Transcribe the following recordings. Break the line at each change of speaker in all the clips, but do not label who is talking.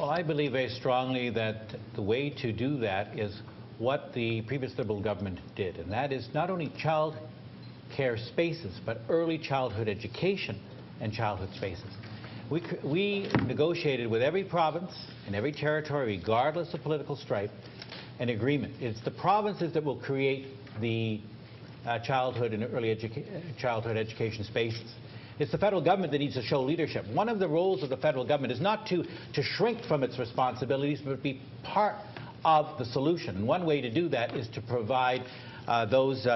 Well, I believe very strongly that the way to do that is what the previous Liberal government did, and that is not only child care spaces, but early childhood education and childhood spaces. We negotiated with every province and every territory, regardless of political stripe, an agreement. It's the provinces that will create the childhood and childhood education spaces. It's the federal government that needs to show leadership. One of the roles of the federal government is not to shrink from its responsibilities, but be part of the solution. And one way to do that is to provide those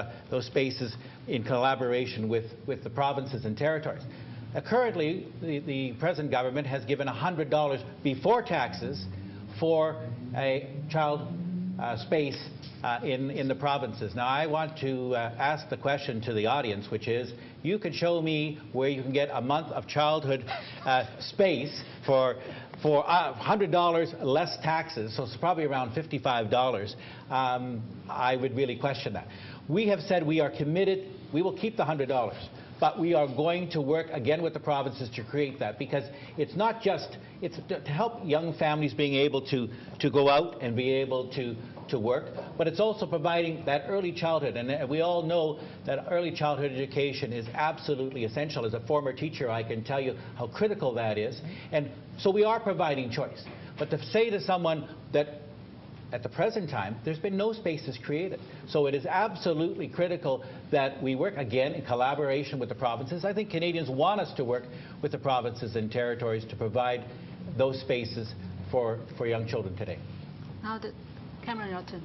spaces in collaboration with the provinces and territories. Currently, the present government has given $100 before taxes for a child space in the provinces. Now, I want to ask the question to the audience, which is, you can show me where you can get a month of childhood space for $100 less taxes, so it's probably around $55. I would really question that. We have said we are committed, we will keep the $100. But we are going to work again with the provinces to create that, because it's not just, it's to help young families being able to go out and be able to work, but it's also providing that early childhood. And we all know that early childhood education is absolutely essential. As a former teacher, I can tell you how critical that is. And so we are providing choice. But to say to someone that at the present time, there's been no spaces created. So it is absolutely critical that we work again in collaboration with the provinces. I think Canadians want us to work with the provinces and territories to provide those spaces for young children today.
Now Cameron, your turn.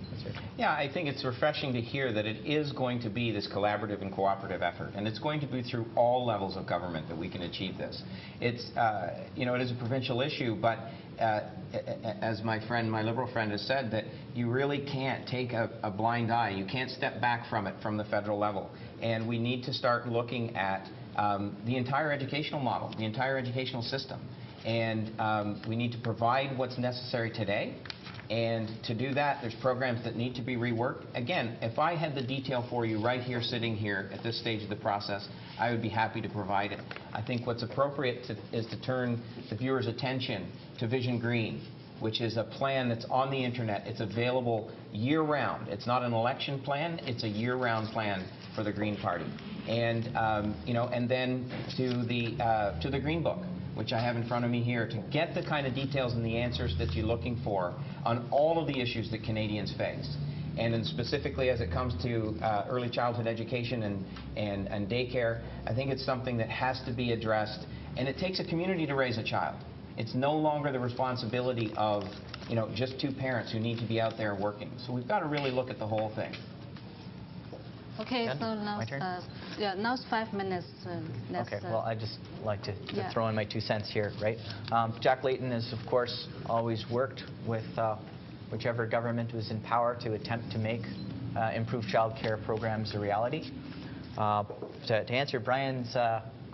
Yeah, I think it's refreshing to hear that it is going to be this collaborative and cooperative effort, and it's going to be through all levels of government that we can achieve this. It's, it is a provincial issue, but as my Liberal friend has said, that you really can't take a blind eye. You can't step back from it from the federal level. And we need to start looking at the entire educational model, the entire educational system. And we need to provide what's necessary today. And to do that, there's programs that need to be reworked. Again, if I had the detail for you right here, sitting here at this stage of the process, I would be happy to provide it. I think what's appropriate is to turn the viewer's attention to Vision Green, which is a plan that's on the internet. It's available year-round. It's not an election plan. It's a year-round plan for the Green Party. And and then to the Green Book, which I have in front of me here, to get the kind of details and the answers that you're looking for on all of the issues that Canadians face. And then specifically as it comes to early childhood education and daycare, I think it's something that has to be addressed. And it takes a community to raise a child. It's no longer the responsibility of just two parents who need to be out there working. So we've got to really look at the whole thing.
Okay, so now, now it's 5 minutes.
Okay, well, I'd just like to throw in my 2 cents here, right? Jack Layton has, of course, always worked with whichever government was in power to attempt to make improved child care programs a reality. To answer Bryon's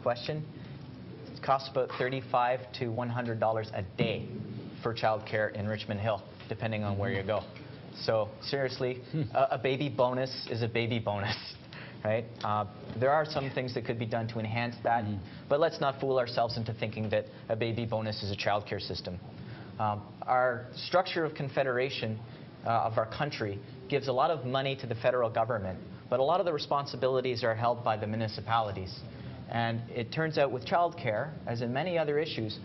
question, it costs about $35 to $100 a day for child care in Richmond Hill, depending on where you go. So seriously, a baby bonus is a baby bonus, right? There are some things that could be done to enhance that, but let's not fool ourselves into thinking that a baby bonus is a child care system. Our structure of confederation of our country gives a lot of money to the federal government, but a lot of the responsibilities are held by the municipalities. And it turns out with child care, as in many other issues,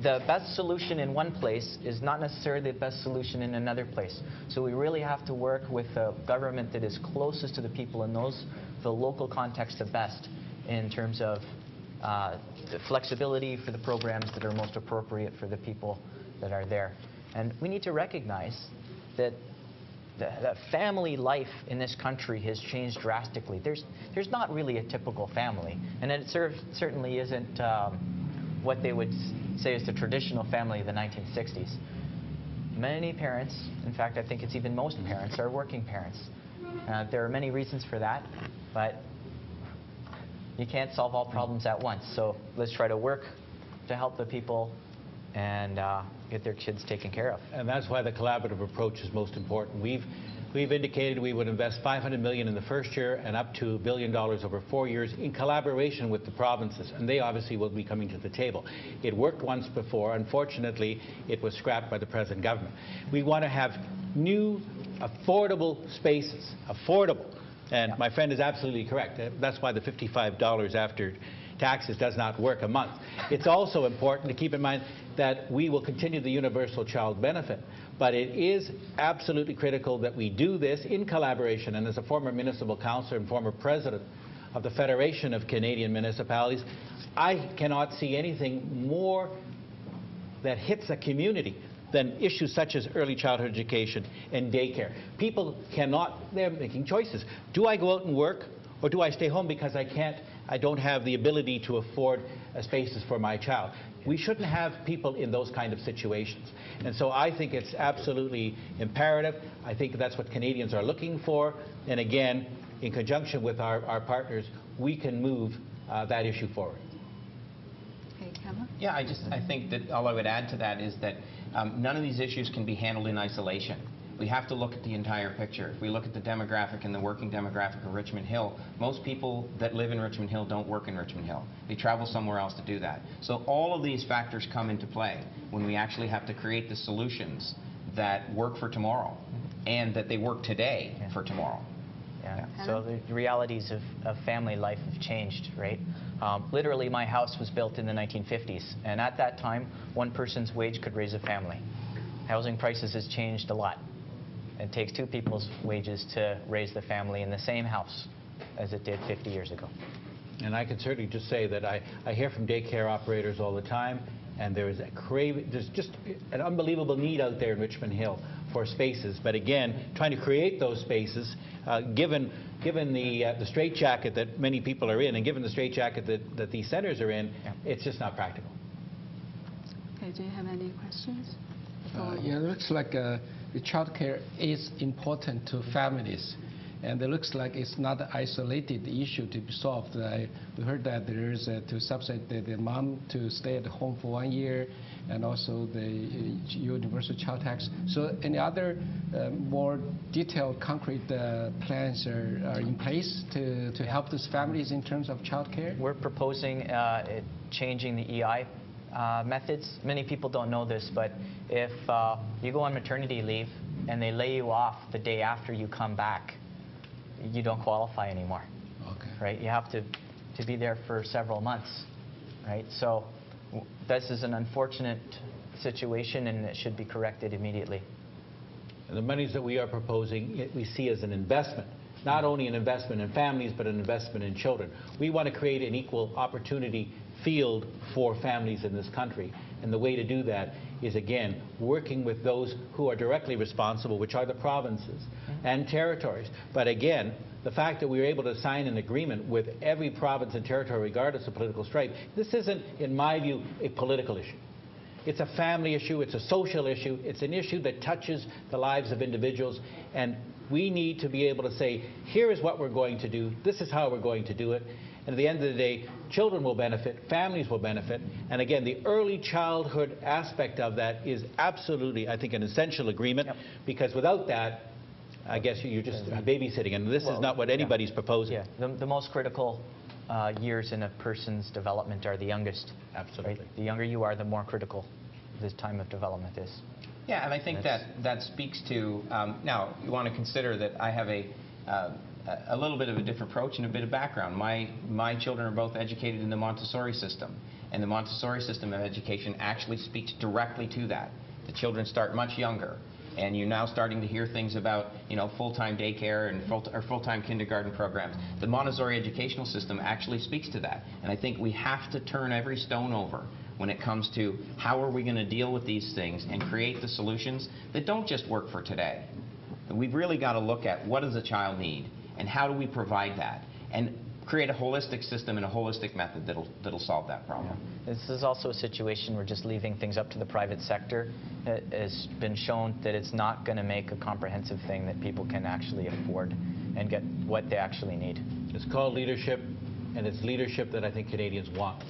the best solution in one place is not necessarily the best solution in another place. So we really have to work with a government that is closest to the people and knows the local context the best in terms of the flexibility for the programs that are most appropriate for the people that are there. And we need to recognize that the family life in this country has changed drastically. There's not really a typical family, and it certainly isn't what they would say is the traditional family of the 1960s. Many parents, in fact, I think it's even most parents, are working parents. There are many reasons for that, but you can't solve all problems at once. So let's try to work to help the people and get their kids taken care of.
And that's why the collaborative approach is most important. We've indicated we would invest $500 million in the first year and up to $1 billion over 4 years in collaboration with the provinces, and they obviously will be coming to the table. It worked once before. Unfortunately, it was scrapped by the present government. We want to have new, affordable spaces, affordable. And my friend is absolutely correct. That's why the $55 after taxes does not work a month. It's also important to keep in mind that we will continue the universal child benefit, but it is absolutely critical that we do this in collaboration. And as a former municipal councillor and former president of the Federation of Canadian Municipalities, I cannot see anything more that hits a community than issues such as early childhood education and daycare. People cannot, they're making choices. Do I go out and work, or do I stay home because I don't have the ability to afford spaces for my child? We shouldn't have people in those kind of situations. And so I think it's absolutely imperative. I think that's what Canadians are looking for. And again, in conjunction with our partners, we can move that issue forward.
Okay, Kevin?
Yeah, I think that all I would add to that is that none of these issues can be handled in isolation. We have to look at the entire picture. If we look at the demographic and the working demographic of Richmond Hill, most people that live in Richmond Hill don't work in Richmond Hill. They travel somewhere else to do that. So all of these factors come into play when we actually have to create the solutions that work for tomorrow and that they work today for tomorrow.
Yeah. So the realities of family life have changed, right? Literally, my house was built in the 1950s, and at that time, one person's wage could raise a family. Housing prices has changed a lot. It takes two people's wages to raise the family in the same house as it did 50 years ago.
And I can certainly just say that I hear from daycare operators all the time, and there's just an unbelievable need out there in Richmond Hill for spaces. But again, trying to create those spaces, given the straitjacket that many people are in, and given the straitjacket that these centers are in, it's just not practical.
Okay, do you have any questions?
Yeah, it looks like the child care is important to families, and it looks like it's not an isolated issue to be solved. We heard that there is to subsidize the mom to stay at home for 1 year, and also the universal child tax. So any other more detailed, concrete plans are in place to help those families in terms of child care?
We're proposing changing the EI methods. Many people don't know this, but if you go on maternity leave and they lay you off the day after you come back, you don't qualify anymore.
Okay.
Right? You have to be there for several months. Right? So this is an unfortunate situation, and it should be corrected immediately.
And the monies that we are proposing, we see as an investment. Not only an investment in families, but an investment in children. We want to create an equal opportunity field for families in this country. And the way to do that is, again, working with those who are directly responsible, which are the provinces and territories. But again, the fact that we were able to sign an agreement with every province and territory, regardless of political stripe, this isn't, in my view, a political issue. It's a family issue, it's a social issue, it's an issue that touches the lives of individuals, and we need to be able to say, here is what we're going to do, this is how we're going to do it, and at the end of the day, children will benefit, families will benefit, and again, the early childhood aspect of that is absolutely, I think, an essential agreement, because without that, I guess you're just babysitting, and this is not what anybody's proposing.
Yeah, the most critical years in a person's development are the youngest.
Absolutely.
Right? The younger you are, the more critical this time of development is.
Yeah, and I think that speaks to, now, you want to consider that I have a little bit of a different approach and a bit of background. My children are both educated in the Montessori system, and the Montessori system of education actually speaks directly to that. The children start much younger, and you're now starting to hear things about, you know, full-time daycare and full-time kindergarten programs. The Montessori educational system actually speaks to that, and I think we have to turn every stone over when it comes to how are we going to deal with these things and create the solutions that don't just work for today. We've really got to look at what does a child need and how do we provide that, and create a holistic system and a holistic method that'll solve that problem.
Yeah. This is also a situation where just leaving things up to the private sector has been shown that it's not going to make a comprehensive thing that people can actually afford and get what they actually need.
It's called leadership, and it's leadership that I think Canadians want.